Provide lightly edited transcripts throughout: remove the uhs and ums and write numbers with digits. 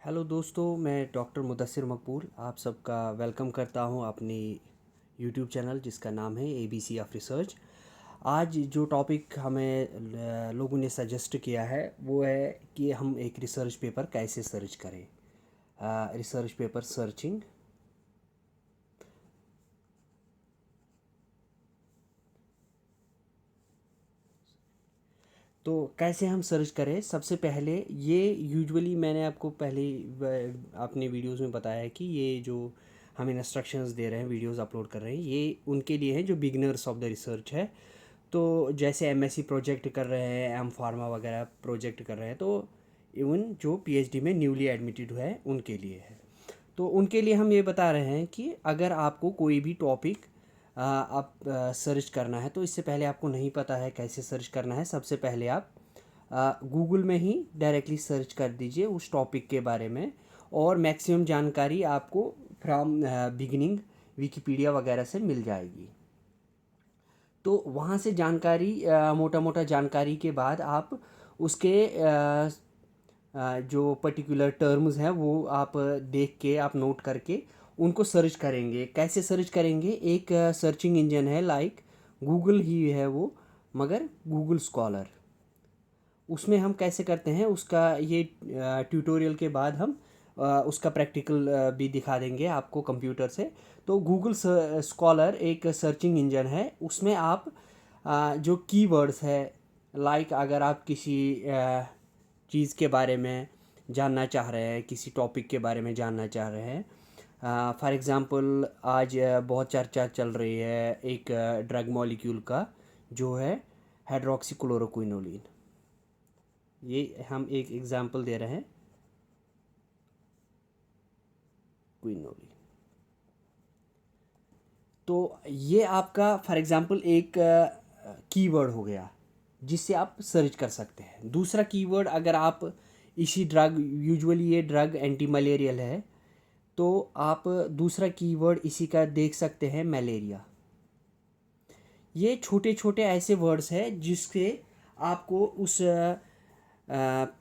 Hello दोस्तों, मैं doctor Mudassir मकबूल आप सबका वेलकम करता हूं अपनी यूट्यूब चैनल जिसका नाम है एबीसी ऑफ रिसर्च। आज जो टॉपिक हमें लोगों ने सजेस्ट किया है वो है कि हम एक रिसर्च पेपर कैसे सर्च करें। Research paper searching. तो कैसे हम सर्च करें, सबसे पहले ये यूजुअली मैंने आपको पहले अपने वीडियोस में बताया है कि ये जो हम इंस्ट्रक्शंस दे रहे हैं, वीडियोस अपलोड कर रहे हैं, ये उनके लिए हैं जो बिगनर्स ऑफ द रिसर्च है। तो जैसे एमएससी प्रोजेक्ट कर रहे हैं, एम फार्मा वगैरह प्रोजेक्ट कर रहे हैं, तो इवन जो पीएचडी में न्यूली एडमिटेड है उनके लिए है। तो उनके लिए हम ये बता रहे हैं कि अगर आपको कोई भी टॉपिक आप सर्च करना है, तो इससे पहले आपको नहीं पता है कैसे सर्च करना है, सबसे पहले आप गूगल में ही डायरेक्टली सर्च कर दीजिए उस टॉपिक के बारे में, और मैक्सिमम जानकारी आपको फ्रॉम बिगिनिंग विकिपीडिया वगैरह से मिल जाएगी। तो वहाँ से जानकारी, मोटा मोटा जानकारी के बाद आप उसके जो पर्टिकुलर टर्म्स हैं वो आप देख के, आप नोट करके उनको सर्च करेंगे। कैसे सर्च करेंगे? एक सर्चिंग इंजन है लाइक गूगल ही है वो, मगर गूगल स्कॉलर। उसमें हम कैसे करते हैं उसका ये ट्यूटोरियल के बाद हम उसका प्रैक्टिकल भी दिखा देंगे आपको कंप्यूटर से। तो गूगल स्कॉलर एक सर्चिंग इंजन है, उसमें आप जो कीवर्ड्स है, लाइक अगर आप किसी चीज़ के बारे में जानना चाह रहे हैं, किसी टॉपिक के बारे में जानना चाह रहे हैं, फॉर एग्ज़ाम्पल आज बहुत चर्चा चल रही है एक ड्रग मॉलिक्यूल का जो है हाइड्रोक्सीक्लोरोक्विनोलिन। ये हम एक एग्ज़ाम्पल दे रहे हैं, क्विनोलिन। तो ये आपका फॉर एग्ज़ाम्पल एक कीवर्ड हो गया जिससे आप सर्च कर सकते हैं। दूसरा कीवर्ड, अगर आप इसी ड्रग, यूजुअली ये ड्रग एंटी मलेरियल है, तो आप दूसरा कीवर्ड इसी का देख सकते हैं, मलेरिया। ये छोटे छोटे ऐसे वर्ड्स हैं जिससे आपको उस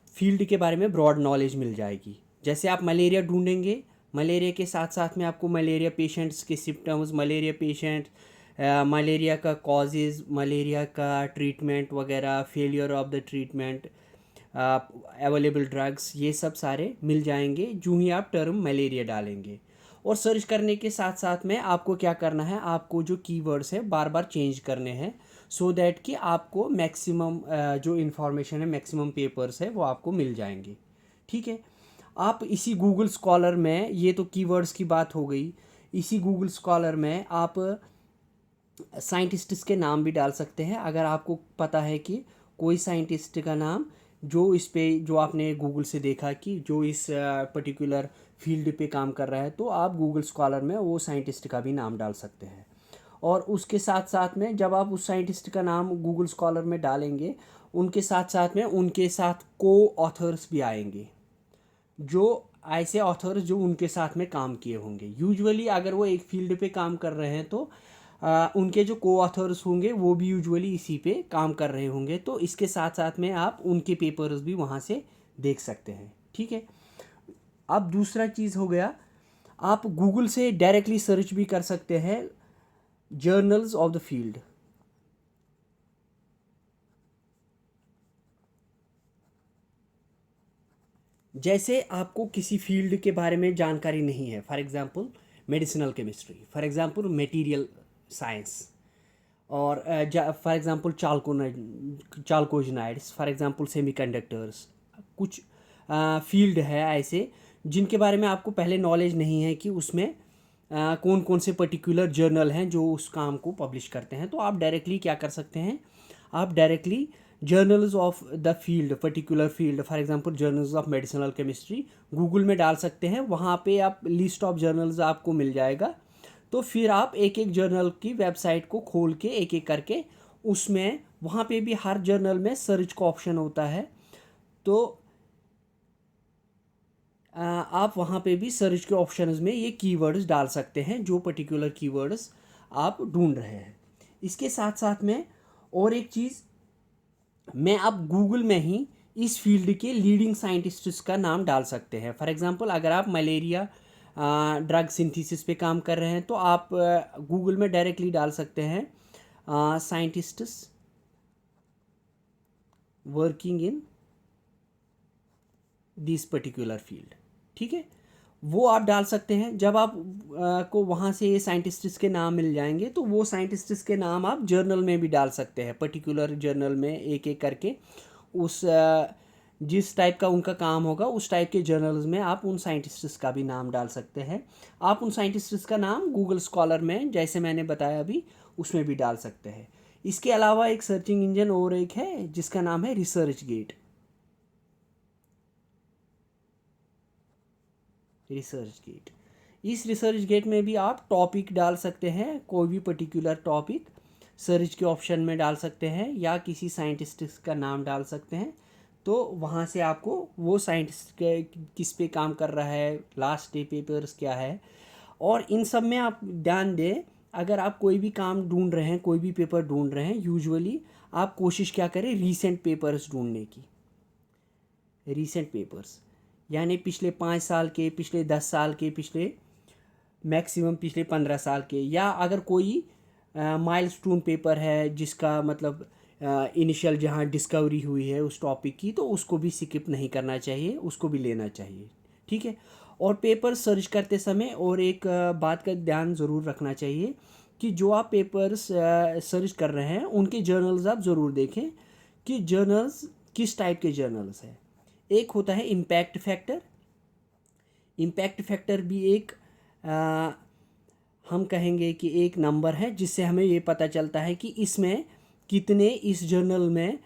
फील्ड के बारे में ब्रॉड नॉलेज मिल जाएगी। जैसे आप मलेरिया ढूंढेंगे, मलेरिया के साथ साथ में आपको मलेरिया पेशेंट्स के सिम्टम्स, मलेरिया पेशेंट, मलेरिया का कॉजेज़, मलेरिया का ट्रीटमेंट वगैरह, failure of the treatment, available drugs, ये सब सारे मिल जाएंगे जो ही आप टर्म मलेरिया डालेंगे। और सर्च करने के साथ साथ में आपको क्या करना है, आपको जो कीवर्ड्स है बार बार चेंज करने हैं, सो दैट कि आपको मैक्सिमम जो इन्फॉर्मेशन है, मैक्सिमम पेपर्स है वो आपको मिल जाएंगे। ठीक है। आप इसी गूगल स्कॉलर में, ये तो कीवर्ड्स की बात हो गई, इसी गूगल स्कॉलर में आप साइंटिस्ट्स के नाम भी डाल सकते हैं। अगर आपको पता है कि कोई साइंटिस्ट का नाम जो इस पे, जो आपने गूगल से देखा कि जो इस पर्टिकुलर फील्ड पे काम कर रहा है, तो आप गूगल स्कॉलर में वो साइंटिस्ट का भी नाम डाल सकते हैं। और उसके साथ साथ में जब आप उस साइंटिस्ट का नाम गूगल स्कॉलर में डालेंगे, उनके साथ साथ में उनके साथ को ऑथर्स भी आएंगे, जो ऐसे ऑथर्स जो उनके साथ में काम किए होंगे। यूजुअली अगर वो एक फील्ड पे काम कर रहे हैं तो उनके जो को ऑथर्स होंगे वो भी यूजुअली इसी पे काम कर रहे होंगे। तो इसके साथ साथ में आप उनके पेपर्स भी वहाँ से देख सकते हैं। ठीक है। अब दूसरा चीज़ हो गया, आप गूगल से डायरेक्टली सर्च भी कर सकते हैं जर्नल्स ऑफ द फील्ड। जैसे आपको किसी फील्ड के बारे में जानकारी नहीं है, for example medicinal chemistry, for example material science, और for example chalcogenides, for example semiconductors, कुछ फील्ड है ऐसे जिनके बारे में आपको पहले नॉलेज नहीं है कि उसमें कौन कौन से पर्टिकुलर जर्नल हैं जो उस काम को पब्लिश करते हैं। तो आप डायरेक्टली क्या कर सकते हैं, आप directly journals of the field, particular field, for example journals of medicinal chemistry, Google में डाल सकते हैं। वहाँ पे आप लिस्ट ऑफ जर्नल्स आपको मिल जाएगा। तो फिर आप एक एक जर्नल की वेबसाइट को खोल के एक एक करके, उसमें वहाँ पे भी हर जर्नल में सर्च का ऑप्शन होता है। तो आप वहाँ पे भी सर्च के ऑप्शंस में ये कीवर्ड्स डाल सकते हैं जो पर्टिकुलर कीवर्ड्स आप ढूंढ रहे हैं। इसके साथ साथ में और एक चीज़, मैं अब गूगल में ही इस फील्ड के लीडिंग साइंटिस्ट्स का नाम डाल सकते हैं। फॉर एग्जांपल अगर आप मलेरिया ड्रग सिंथेसिस पे काम कर रहे हैं तो आप गूगल में डायरेक्टली डाल सकते हैं scientists working in this particular field, ठीक है, वो आप डाल सकते हैं। जब आप को वहाँ से साइंटिस्ट्स के नाम मिल जाएंगे तो वो साइंटिस्ट्स के नाम आप जर्नल में भी डाल सकते हैं, पर्टिकुलर जर्नल में एक एक करके उस जिस टाइप का उनका काम होगा उस टाइप के जर्नल्स में आप उन साइंटिस्ट्स का भी नाम डाल सकते हैं। आप उन साइंटिस्ट्स का नाम गूगल स्कॉलर में जैसे मैंने बताया अभी उसमें भी डाल सकते हैं। इसके अलावा एक सर्चिंग इंजन और एक है जिसका नाम है रिसर्च गेट। रिसर्च गेट, इस रिसर्च गेट में भी आप टॉपिक डाल सकते हैं, कोई भी पर्टिकुलर टॉपिक सर्च के ऑप्शन में डाल सकते हैं या किसी साइंटिस्ट का नाम डाल सकते हैं। तो वहाँ से आपको वो साइंटिस्ट किस पे काम कर रहा है, लास्ट डे पेपर्स क्या है, और इन सब में आप ध्यान दें। अगर आप कोई भी काम ढूंढ रहे हैं, कोई भी पेपर ढूंढ रहे हैं, यूजुअली आप कोशिश क्या करें, रीसेंट पेपर्स ढूंढने की। रीसेंट पेपर्स यानी पिछले 5 साल के, पिछले 10 साल के, पिछले मैक्सिमम पिछले 15 साल के, या अगर कोई माइलस्टोन पेपर है जिसका मतलब इनिशियल जहाँ डिस्कवरी हुई है उस टॉपिक की, तो उसको भी स्किप नहीं करना चाहिए, उसको भी लेना चाहिए, ठीक है। और पेपर सर्च करते समय और एक बात का ध्यान ज़रूर रखना चाहिए कि जो आप पेपर्स सर्च कर रहे हैं उनके जर्नल्स आप ज़रूर देखें कि जर्नल्स किस टाइप के जर्नल्स हैं। एक होता है इम्पैक्ट फैक्टर। इम्पैक्ट फैक्टर भी एक हम कहेंगे कि एक नंबर है जिससे हमें ये पता चलता है कि इसमें कितने, इस जर्नल में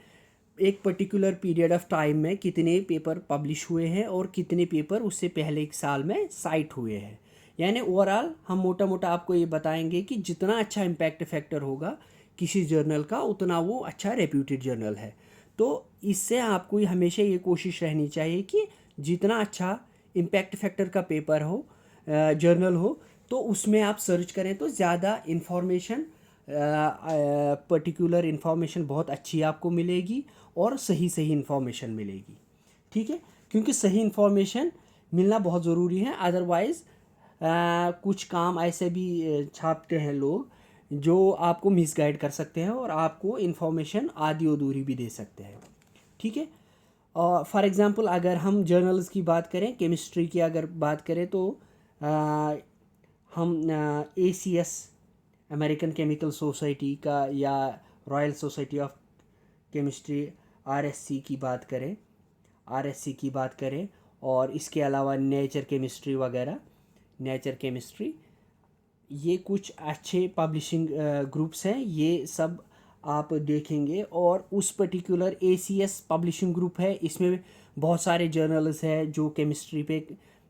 एक पर्टिकुलर पीरियड ऑफ टाइम में कितने पेपर पब्लिश हुए हैं और कितने पेपर उससे पहले एक साल में साइट हुए हैं। यानी ओवरऑल हम मोटा मोटा आपको ये बताएंगे कि जितना अच्छा इम्पैक्ट फैक्टर होगा किसी जर्नल का उतना वो अच्छा रेप्यूटेड जर्नल है। तो इससे आपको हमेशा ये कोशिश रहनी चाहिए कि जितना अच्छा इम्पैक्ट फैक्टर का पेपर हो, जर्नल हो, तो उसमें आप सर्च करें तो ज़्यादा इन्फॉर्मेशन, पर्टिकुलर इन्फॉर्मेशन बहुत अच्छी आपको मिलेगी और सही सही इन्फॉर्मेशन मिलेगी, ठीक है। क्योंकि सही इन्फॉर्मेशन मिलना बहुत ज़रूरी है, अदरवाइज़ कुछ काम ऐसे भी छापते हैं लोग जो आपको मिसगाइड कर सकते हैं और आपको इन्फॉर्मेशन आधी अधूरी भी दे सकते हैं, ठीक है। और फॉर एग्ज़ाम्पल अगर हम जर्नल्स की बात करें, केमिस्ट्री की अगर बात करें तो हम ACS अमेरिकन केमिकल सोसाइटी का या royal society of chemistry RSC की बात करें, RSC की बात करें, और इसके अलावा नेचर केमिस्ट्री वगैरह, नेचर केमिस्ट्री, ये कुछ अच्छे पब्लिशिंग ग्रुप्स हैं, ये सब आप देखेंगे। और उस पर्टिकुलर ACS पब्लिशिंग ग्रुप है, इसमें बहुत सारे जर्नल्स हैं जो केमिस्ट्री पे,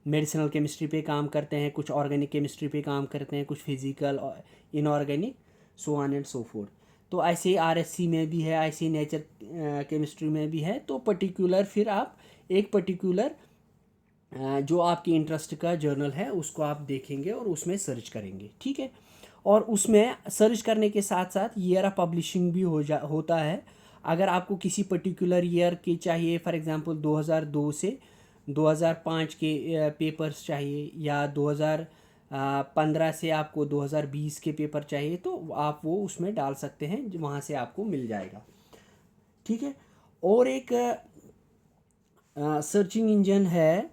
मेडिसिनल केमिस्ट्री पे काम करते हैं, कुछ ऑर्गेनिक केमिस्ट्री पे काम करते हैं, कुछ physical, inorganic, so on and so fourth. तो ऐसे ही RSC में भी है, ऐसे ही नेचर केमिस्ट्री में भी है। तो पर्टिकुलर फिर आप एक पर्टिकुलर जो आपकी इंटरेस्ट का जर्नल है उसको आप देखेंगे और उसमें सर्च करेंगे, ठीक है। और उसमें सर्च करने के साथ साथ ईयर ऑफ पब्लिशिंग भी होता है। अगर आपको किसी पर्टिकुलर ईयर के चाहिए, फॉर एग्जांपल 2002 से 2005 के पेपर्स चाहिए, या 2015 से आपको 2020 के पेपर चाहिए, तो आप वो उसमें डाल सकते हैं, वहाँ से आपको मिल जाएगा, ठीक है। और एक सर्चिंग इंजन है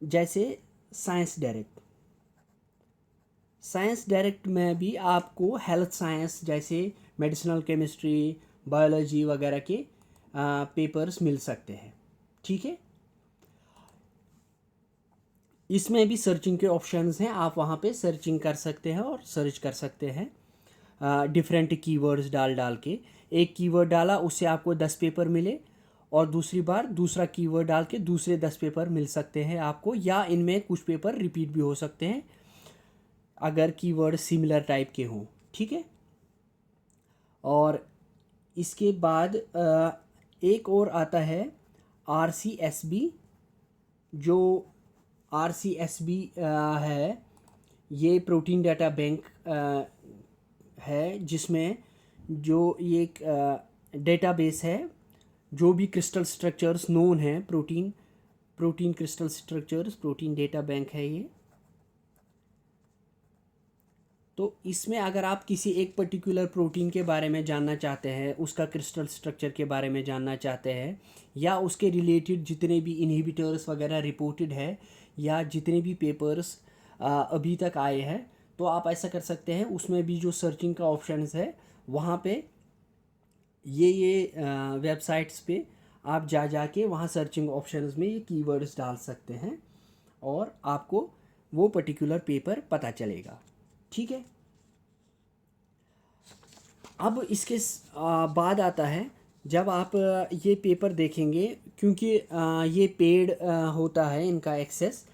जैसे साइंस डायरेक्ट। साइंस डायरेक्ट में भी आपको हेल्थ साइंस जैसे मेडिसिनल केमिस्ट्री, बायोलॉजी वगैरह के पेपर्स मिल सकते हैं, ठीक है। इसमें भी सर्चिंग के ऑप्शंस हैं, आप वहाँ पे सर्चिंग कर सकते हैं और सर्च कर सकते हैं डिफरेंट कीवर्ड्स डाल डाल के। एक कीवर्ड डाला उससे आपको 10 पेपर मिले, और दूसरी बार दूसरा कीवर्ड डाल के दूसरे 10 पेपर मिल सकते हैं आपको, या इनमें कुछ पेपर रिपीट भी हो सकते हैं अगर कीवर्ड सिमिलर टाइप के हों, ठीक है। और इसके बाद एक और आता है RCSB। जो RCSB है, ये प्रोटीन डाटा बैंक है जिसमें जो ये एक डेटाबेस है जो भी क्रिस्टल स्ट्रक्चर्स नोन हैं, protein crystal structures, protein data bank है ये। तो इसमें अगर आप किसी एक पर्टिकुलर प्रोटीन के बारे में जानना चाहते हैं, उसका क्रिस्टल स्ट्रक्चर के बारे में जानना चाहते हैं, या उसके रिलेटेड जितने भी इनहिबिटर्स वगैरह रिपोर्टेड है, या जितने भी पेपर्स अभी तक आए हैं, तो आप ऐसा कर सकते हैं। उसमें भी जो सर्चिंग का ऑप्शंस है वहाँ पे ये वेबसाइट्स पे आप जा के वहाँ सर्चिंग ऑप्शंस में ये कीवर्ड्स डाल सकते हैं और आपको वो पर्टिकुलर पेपर पता चलेगा। ठीक है। अब इसके बाद आता है जब आप ये पेपर देखेंगे, क्योंकि ये पेड होता है इनका एक्सेस,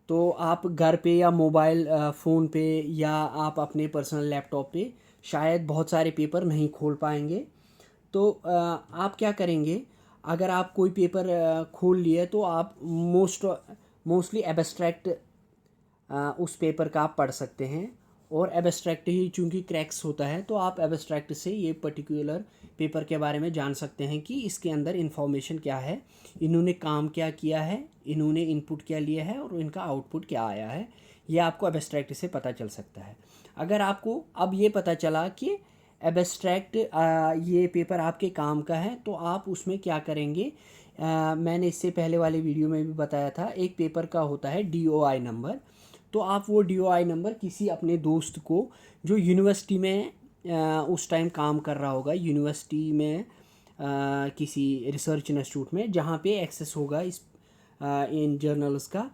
तो आप घर पे या मोबाइल फ़ोन पे या आप अपने पर्सनल लैपटॉप पे शायद बहुत सारे पेपर नहीं खोल पाएंगे। तो आप क्या करेंगे, अगर आप कोई पेपर खोल लिए तो आप मोस्टली एब्स्ट्रैक्ट उस पेपर का आप पढ़ सकते हैं। और एब्स्ट्रैक्ट ही चूँकि क्रैक्स होता है, तो आप एब्स्ट्रैक्ट से ये पर्टिकुलर पेपर के बारे में जान सकते हैं कि इसके अंदर इंफॉर्मेशन क्या है, इन्होंने काम क्या किया है, इन्होंने इनपुट क्या लिया है और इनका आउटपुट क्या आया है। ये आपको एब्स्ट्रैक्ट से पता चल सकता है। अगर आपको अब ये पता चला कि एब्स्ट्रैक्ट ये पेपर आपके काम का है, तो आप उसमें क्या करेंगे। मैंने इससे पहले वाले वीडियो में भी बताया था, एक पेपर का होता है DOI नंबर। तो आप वो DOI नंबर किसी अपने दोस्त को जो यूनिवर्सिटी में उस टाइम काम कर रहा होगा, यूनिवर्सिटी में किसी रिसर्च इंस्टीट्यूट में जहाँ पे एक्सेस होगा इस इन जर्नल्स का,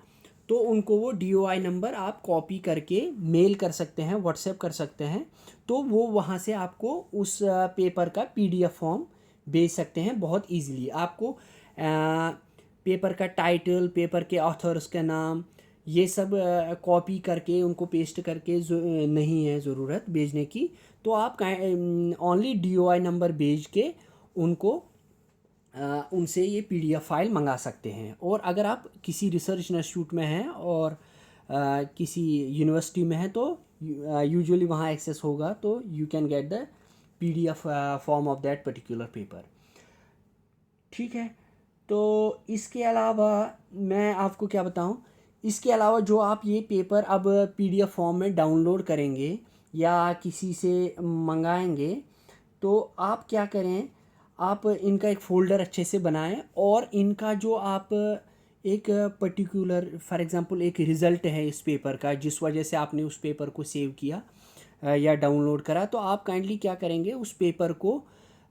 तो उनको वो DOI नंबर आप कॉपी करके मेल कर सकते हैं, व्हाट्सएप कर सकते हैं। तो वो वहाँ से आपको उस पेपर का PDF फॉर्म भेज सकते हैं बहुत ईजीली। आपको पेपर का टाइटल, पेपर के ऑथर्स का नाम, ये सब कॉपी करके उनको पेस्ट करके नहीं है ज़रूरत भेजने की। तो आप ओनली DOI नंबर भेज के उनको उनसे ये PDF फाइल मंगा सकते हैं। और अगर आप किसी रिसर्च इंस्टीट्यूट में हैं और किसी यूनिवर्सिटी में हैं, तो यूजुअली वहाँ एक्सेस होगा, तो you can get the PDF form of that particular paper. ठीक है। तो इसके अलावा मैं आपको क्या बताऊं, इसके अलावा जो आप ये पेपर अब PDF फॉर्म में डाउनलोड करेंगे या किसी से मंगाएंगे, तो आप क्या करें, आप इनका एक फ़ोल्डर अच्छे से बनाएं और इनका जो आप एक पर्टिकुलर, फॉर एग्ज़ाम्पल एक रिज़ल्ट है इस पेपर का, जिस वजह से आपने उस पेपर को सेव किया या डाउनलोड करा, तो आप काइंडली क्या करेंगे, उस पेपर को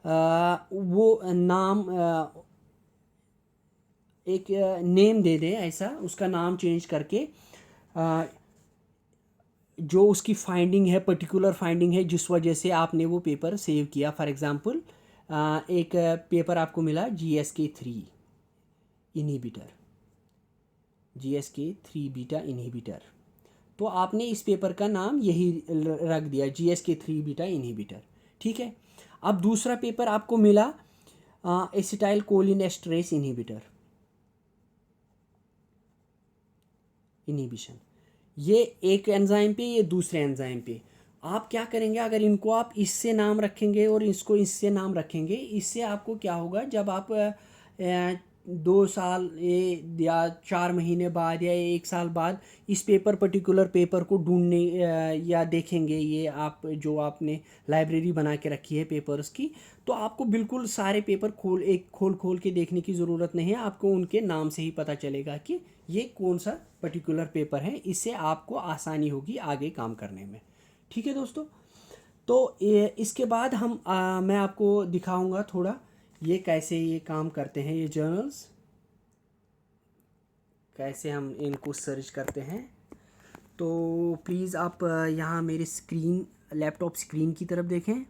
वो नाम एक नेम दे दें, ऐसा उसका नाम चेंज करके जो उसकी फाइंडिंग है, पर्टिकुलर फाइंडिंग है जिस वजह से आपने वो पेपर सेव किया। फॉर एग्ज़ाम्पल एक पेपर आपको मिला GSK3 inhibitor, GSK3 beta inhibitor, तो आपने इस पेपर का नाम यही रख दिया, GSK3 बीटा इनहिबिटर। ठीक है। अब दूसरा पेपर आपको मिला एसिटाइल कोलिन एस्टरेस इनहिबिटर, इनहिबिशन, ये एक एंजाइम पे, ये दूसरे एंजाइम पे। आप क्या करेंगे, अगर इनको आप इससे नाम रखेंगे और इसको इससे नाम रखेंगे, इससे आपको क्या होगा, जब आप 2 साल या 4 महीने बाद या 1 साल बाद इस पर्टिकुलर पेपर को ढूंढने या देखेंगे, ये आप जो आपने लाइब्रेरी बना के रखी है पेपर्स की, तो आपको बिल्कुल सारे पेपर खोल खोल के देखने की ज़रूरत नहीं है। आपको उनके नाम से ही पता चलेगा कि ये कौन सा पर्टिकुलर पेपर है। इससे आपको आसानी होगी आगे काम करने में। ठीक है दोस्तों। तो इसके बाद मैं आपको दिखाऊंगा थोड़ा ये कैसे ये काम करते हैं, ये जर्नल्स कैसे हम इनको सर्च करते हैं। तो प्लीज़ आप यहाँ मेरी स्क्रीन, लैपटॉप स्क्रीन की तरफ देखें।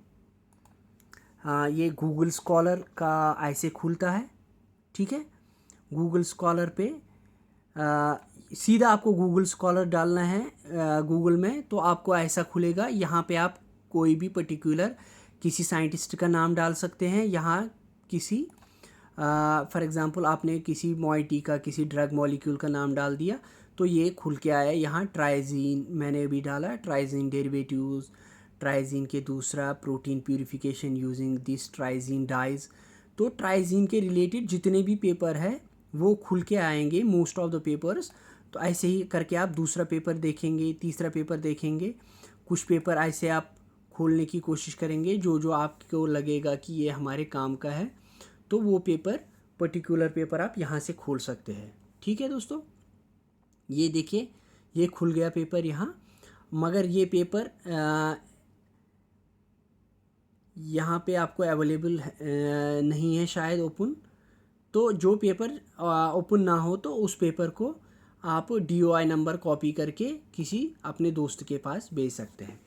हाँ, ये गूगल स्कॉलर का ऐसे खुलता है। ठीक है। गूगल स्कॉलर पे सीधा आपको गूगल स्कॉलर डालना है गूगल में, तो आपको ऐसा खुलेगा। यहाँ पे आप कोई भी पर्टिकुलर किसी साइंटिस्ट का नाम डाल सकते हैं। यहाँ किसी फॉर एग्ज़ाम्पल आपने किसी मॉइटी का, किसी ड्रग मॉलिक्यूल का नाम डाल दिया, तो ये खुल के आया। यहाँ ट्राइजीन मैंने भी डाला, ट्राइजीन डेरिवेटिव्स, ट्राइजीन के दूसरा protein purification using this triazine dyes, तो ट्राइजीन के रिलेटेड जितने भी पेपर है वो खुल के आएंगे, मोस्ट ऑफ द पेपर्स। तो ऐसे ही करके आप दूसरा पेपर देखेंगे, तीसरा पेपर देखेंगे, कुछ पेपर ऐसे आप खोलने की कोशिश करेंगे जो जो आपको लगेगा कि ये हमारे काम का है, तो वो पेपर, पर्टिकुलर पेपर आप यहाँ से खोल सकते हैं। ठीक है दोस्तों, ये देखिए ये खुल गया पेपर यहाँ, मगर ये पेपर यहाँ पे आपको अवेलेबल नहीं है शायद ओपन। तो जो पेपर ओपन ना हो तो उस पेपर को आप DOI नंबर कॉपी करके किसी अपने दोस्त के पास भेज सकते हैं।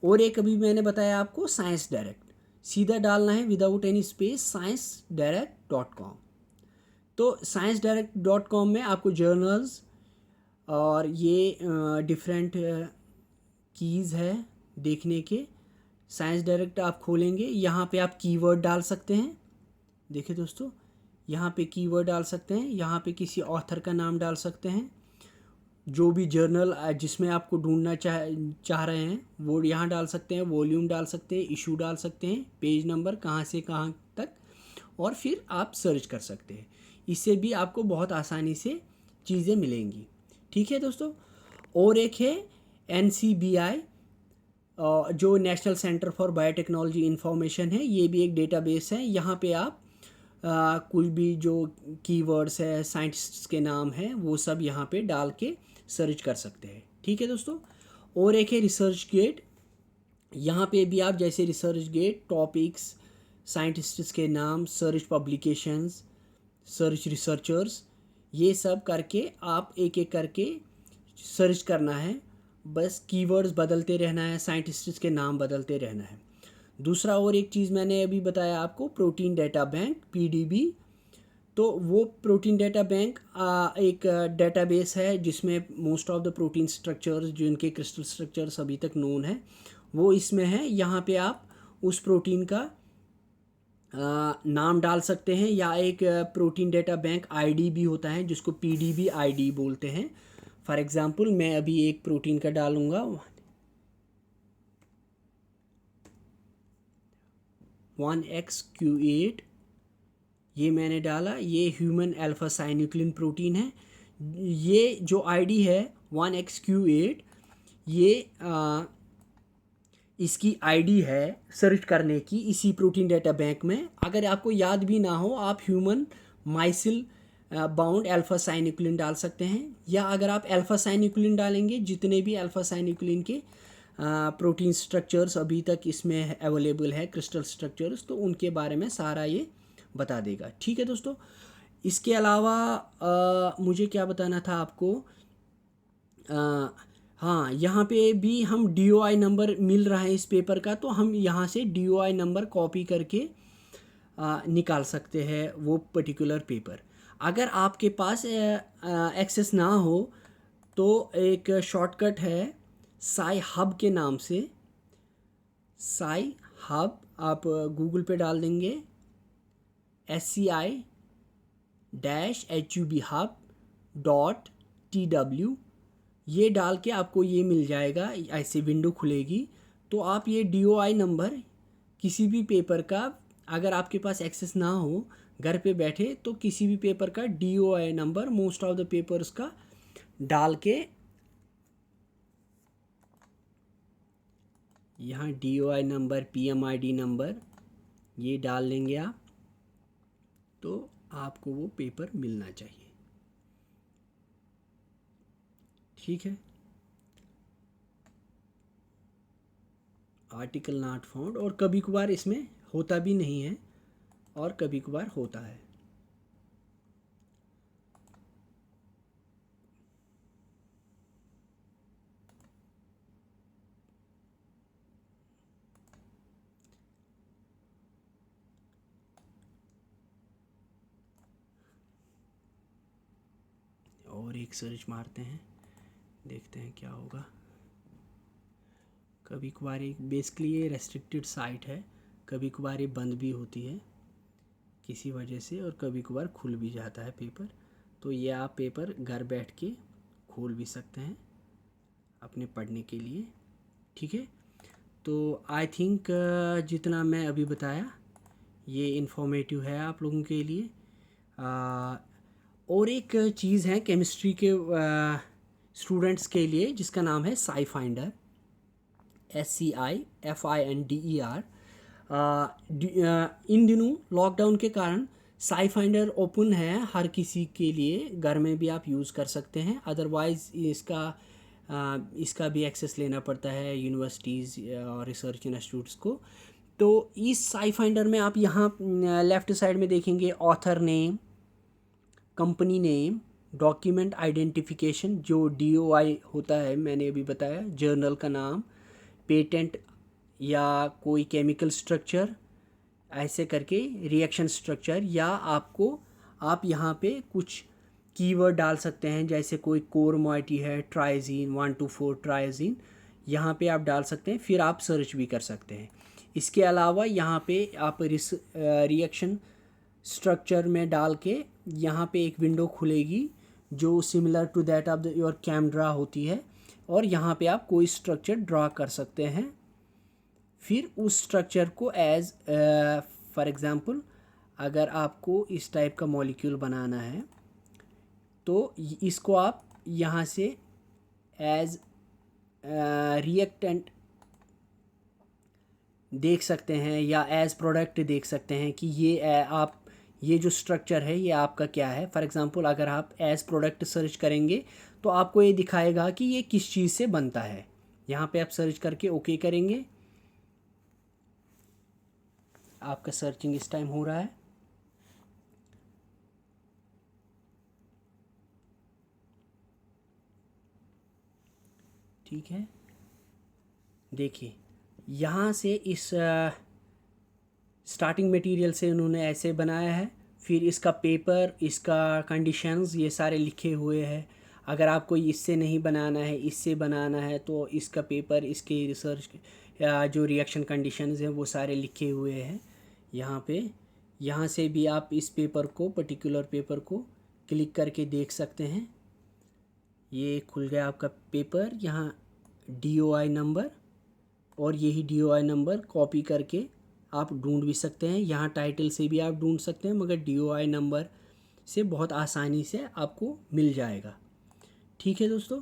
और एक अभी मैंने बताया आपको साइंस डायरेक्ट, सीधा डालना है विदाउट एनी स्पेस sciencedirect.com। तो sciencedirect.com में आपको जर्नल्स और ये डिफरेंट कीज़ है देखने के। साइंस डायरेक्ट आप खोलेंगे, यहाँ पे आप कीवर्ड डाल सकते हैं। देखिए दोस्तों, यहाँ पे कीवर्ड डाल सकते हैं, यहाँ पे किसी ऑथर का नाम डाल सकते हैं, जो भी जर्नल जिसमें आपको ढूंढना चाह रहे हैं वो यहाँ डाल सकते हैं, वॉल्यूम डाल सकते हैं, इशू डाल सकते हैं, पेज नंबर कहाँ से कहाँ तक, और फिर आप सर्च कर सकते हैं। इससे भी आपको बहुत आसानी से चीज़ें मिलेंगी। ठीक है दोस्तों, और एक है NCBI जो national centre for biotechnology information है, ये भी एक डेटाबेस है। यहाँ पे आप कुछ भी जो कीवर्ड्स है, साइंटिस्ट्स के नाम हैं, वो सब यहाँ पे डाल के सर्च कर सकते हैं। ठीक है दोस्तों, और एक है रिसर्च गेट। यहाँ पे भी आप जैसे रिसर्च गेट, टॉपिक्स, साइंटिस्ट्स के नाम, सर्च पब्लिकेशंस, सर्च रिसर्चर्स, ये सब करके आप एक एक करके सर्च करना है। बस कीवर्ड्स बदलते रहना है, साइंटिस्ट्स के नाम बदलते रहना है। दूसरा और एक चीज़ मैंने अभी बताया आपको, प्रोटीन डेटा बैंक PDB। तो वो प्रोटीन डेटा बैंक एक डेटाबेस है जिसमें most of the protein structures, जिनके क्रिस्टल स्ट्रक्चर्स अभी तक नोन है, वो इसमें है। यहाँ पे आप उस प्रोटीन का नाम डाल सकते हैं, या एक प्रोटीन डेटा बैंक ID भी होता है जिसको PDB ID बोलते हैं। फॉर एग्ज़ाम्पल मैं अभी एक प्रोटीन का डालूँगा 1XQ8, ये मैंने डाला, ये ह्यूमन अल्फा साइनुक्लिन प्रोटीन है। ये जो ID है 1XQ8, ये इसकी ID है सर्च करने की इसी प्रोटीन डेटा बैंक में। अगर आपको याद भी ना हो, आप ह्यूमन माइसिल बाउंड अल्फा साइनुक्लिन डाल सकते हैं, या अगर आप अल्फा साइनुक्लिन डालेंगे, जितने भी अल्फा साइनुक्लिन के प्रोटीन स्ट्रक्चर्स अभी तक इसमें अवेलेबल है, क्रिस्टल स्ट्रक्चर्स, तो उनके बारे में सारा ये बता देगा। ठीक है दोस्तों, इसके अलावा मुझे क्या बताना था आपको, हाँ, यहाँ पे भी हम DOI नंबर मिल रहा है इस पेपर का, तो हम यहाँ से DOI नंबर कॉपी करके निकाल सकते हैं वो पर्टिकुलर पेपर। अगर आपके पास एक्सेस ना हो तो एक शॉर्टकट है साई हब के नाम से। साई हब आप गूगल पे डाल देंगे, SCI-HUB-Hub.TW, ये डाल के आपको ये मिल जाएगा, ऐसे विंडो खुलेगी। तो आप ये DOI नंबर किसी भी पेपर का, अगर आपके पास एक्सेस ना हो घर पे बैठे, तो किसी भी पेपर का DOI number, most of the papers का डाल के यहाँ DOI नंबर, PMID नंबर, ये डाल लेंगे आप, तो आपको वो पेपर मिलना चाहिए। ठीक है, आर्टिकल नॉट फाउंड, और कभी कभार इसमें होता भी नहीं है और कभी कभार होता है। और एक सर्च मारते हैं, देखते हैं क्या होगा। कभी कभार एक बेसिकली ये रेस्ट्रिक्टेड साइट है, कभी कभार ये बंद भी होती है किसी वजह से, और कभी कभार खुल भी जाता है पेपर। तो ये आप पेपर घर बैठ के खोल भी सकते हैं अपने पढ़ने के लिए। ठीक है, तो आई थिंक जितना मैं अभी बताया ये इन्फॉर्मेटिव है आप लोगों के लिए। और एक चीज़ है केमिस्ट्री के स्टूडेंट्स के लिए जिसका नाम है SciFinder, SCIFINDER। इन दिनों लॉकडाउन के कारण SciFinder ओपन है हर किसी के लिए, घर में भी आप यूज़ कर सकते हैं। अदरवाइज़ इसका भी एक्सेस लेना पड़ता है यूनिवर्सिटीज़ और रिसर्च इंस्टीट्यूट्स को। तो इस SciFinder में आप यहाँ लेफ़्ट साइड में देखेंगे author name, company name, document identification जो DOI होता है मैंने अभी बताया, जर्नल का नाम, पेटेंट या कोई केमिकल स्ट्रक्चर, ऐसे करके रिएक्शन स्ट्रक्चर, या आप यहाँ पे कुछ कीवर्ड डाल सकते हैं जैसे कोई कोर मोइटी है, ट्राइजीन 124 ट्राइजीन, यहाँ पे आप डाल सकते हैं, फिर आप सर्च भी कर सकते हैं। इसके अलावा यहाँ पे आप रिएक्शन स्ट्रक्चर में डाल के यहाँ पे एक विंडो खुलेगी जो similar to that of your camera होती है, और यहाँ पे आप कोई स्ट्रक्चर ड्रा कर सकते हैं। फिर उस स्ट्रक्चर को एज फॉर एग्ज़ाम्पल अगर आपको इस टाइप का मॉलिक्यूल बनाना है तो इसको आप यहाँ से एज रिएक्टेंट देख सकते हैं या एज प्रोडक्ट देख सकते हैं कि ये जो स्ट्रक्चर है ये आपका क्या है। फॉर एग्ज़ाम्पल अगर आप एज प्रोडक्ट सर्च करेंगे तो आपको ये दिखाएगा कि ये किस चीज़ से बनता है। यहाँ पे आप सर्च करके ओके करेंगे। आपका सर्चिंग इस टाइम हो रहा है। ठीक है, देखिए यहाँ से इस स्टार्टिंग मटेरियल से उन्होंने ऐसे बनाया है, फिर इसका पेपर, इसका कंडीशंस ये सारे लिखे हुए हैं। अगर आपको इससे नहीं बनाना है, इससे बनाना है, तो इसका पेपर, इसके रिसर्च जो रिएक्शन कंडीशंस हैं वो सारे लिखे हुए हैं यहाँ पे। यहाँ से भी आप इस पेपर को, पर्टिकुलर पेपर को क्लिक करके देख सकते हैं। ये खुल गया आपका पेपर। यहाँ DOI नंबर, और यही DOI नंबर कॉपी करके आप ढूंढ भी सकते हैं। यहाँ टाइटल से भी आप ढूंढ सकते हैं, मगर DOI नंबर से बहुत आसानी से आपको मिल जाएगा। ठीक है दोस्तों,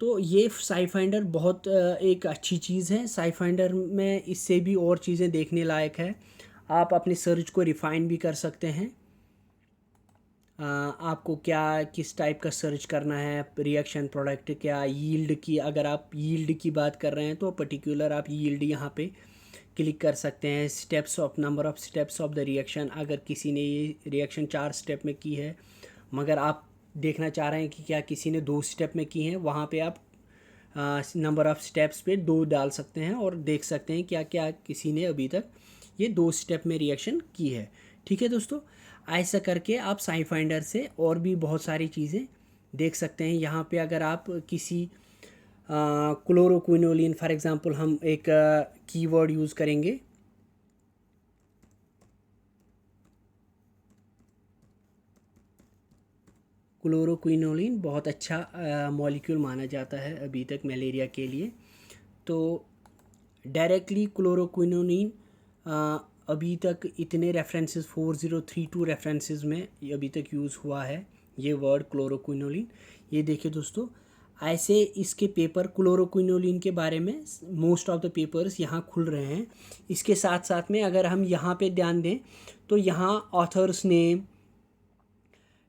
तो ये SciFinder बहुत एक अच्छी चीज़ है। SciFinder में इससे भी और चीज़ें देखने लायक है। आप अपने सर्च को रिफ़ाइन भी कर सकते हैं। आपको क्या किस टाइप का सर्च करना है, रिएक्शन प्रोडक्ट, क्या यील्ड की, अगर आप यील्ड की बात कर रहे हैं तो पर्टिकुलर आप यील्ड यहाँ पे क्लिक कर सकते हैं। Steps of, number of steps of the reaction, अगर किसी ने ये रिएक्शन 4 स्टेप में की है मगर आप देखना चाह रहे हैं कि क्या किसी ने 2 स्टेप में की है, वहाँ पे आप नंबर ऑफ़ स्टेप्स पे 2 डाल सकते हैं और देख सकते हैं क्या क्या किसी ने अभी तक ये 2 स्टेप में रिएक्शन की है। ठीक है दोस्तों, ऐसा करके आप SciFinder से और भी बहुत सारी चीज़ें देख सकते हैं। यहाँ पे अगर आप किसी क्लोरोक्विनोलिन फॉर एग्ज़ाम्पल, हम एक कीवर्ड यूज़ करेंगे, क्लोरोक्विनोलिन बहुत अच्छा मॉलिक्यूल माना जाता है अभी तक मलेरिया के लिए। तो डायरेक्टली क्लोरोक्विनोलिन अभी तक इतने रेफरेंसेस 4032 रेफरेंसेस में अभी तक यूज़ हुआ है ये वर्ड क्लोरोक्विनोलिन। ये देखिए दोस्तों, ऐसे इसके पेपर क्लोरोक्विनोलिन के बारे में मोस्ट ऑफ द पेपर्स यहाँ खुल रहे हैं। इसके साथ साथ में अगर हम यहाँ पे ध्यान दें तो यहाँ ऑथर्स नेम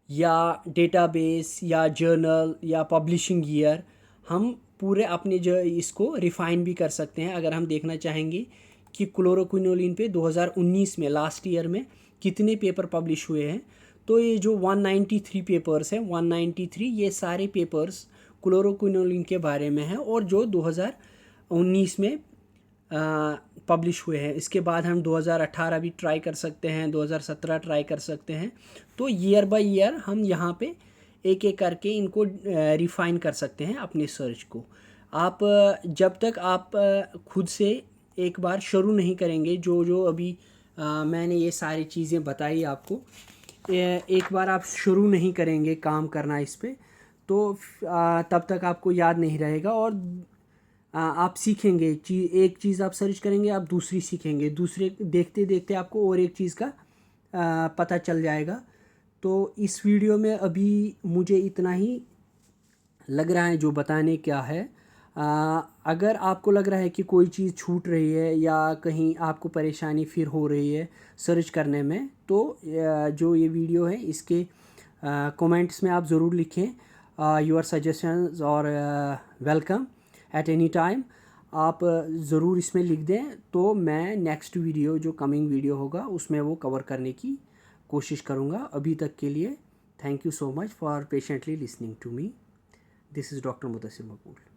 या डेटाबेस या जर्नल या पब्लिशिंग ईयर, हम पूरे अपने जो इसको रिफ़ाइन भी कर सकते हैं। अगर हम देखना चाहेंगे कि क्लोरोक्विनोलिन पे 2019 में, लास्ट ईयर में कितने पेपर पब्लिश हुए हैं, तो ये जो 193 पेपर्स हैं, 193 ये सारे पेपर्स क्लोरोक्विनोलिन के बारे में हैं और जो 2019 में पब्लिश हुए हैं। इसके बाद हम 2018 भी ट्राई कर सकते हैं, 2017 ट्राई कर सकते हैं। तो ईयर बाय ईयर हम यहाँ पे एक एक करके इनको रिफ़ाइन कर सकते हैं अपने सर्च को। आप जब तक आप खुद से एक बार शुरू नहीं करेंगे, जो जो अभी मैंने ये सारी चीज़ें बताई आपको, एक बार आप शुरू नहीं करेंगे काम करना इस पे, तो तब तक आपको याद नहीं रहेगा और आप सीखेंगे एक चीज़ आप सर्च करेंगे, आप दूसरी सीखेंगे, दूसरे देखते देखते आपको और एक चीज़ का पता चल जाएगा। तो इस वीडियो में अभी मुझे इतना ही लग रहा है जो बताने क्या है। अगर आपको लग रहा है कि कोई चीज़ छूट रही है या कहीं आपको परेशानी फिर हो रही है सर्च करने में, तो जो ये वीडियो है इसके कमेंट्स में आप ज़रूर लिखें योर सजेशंस और वेलकम एट एनी टाइम। आप ज़रूर इसमें लिख दें, तो मैं नेक्स्ट वीडियो जो कमिंग वीडियो होगा उसमें वो कवर करने की कोशिश करूँगा। अभी तक के लिए thank you so much for patiently listening to me. This is Dr. Mudassir Maqbool.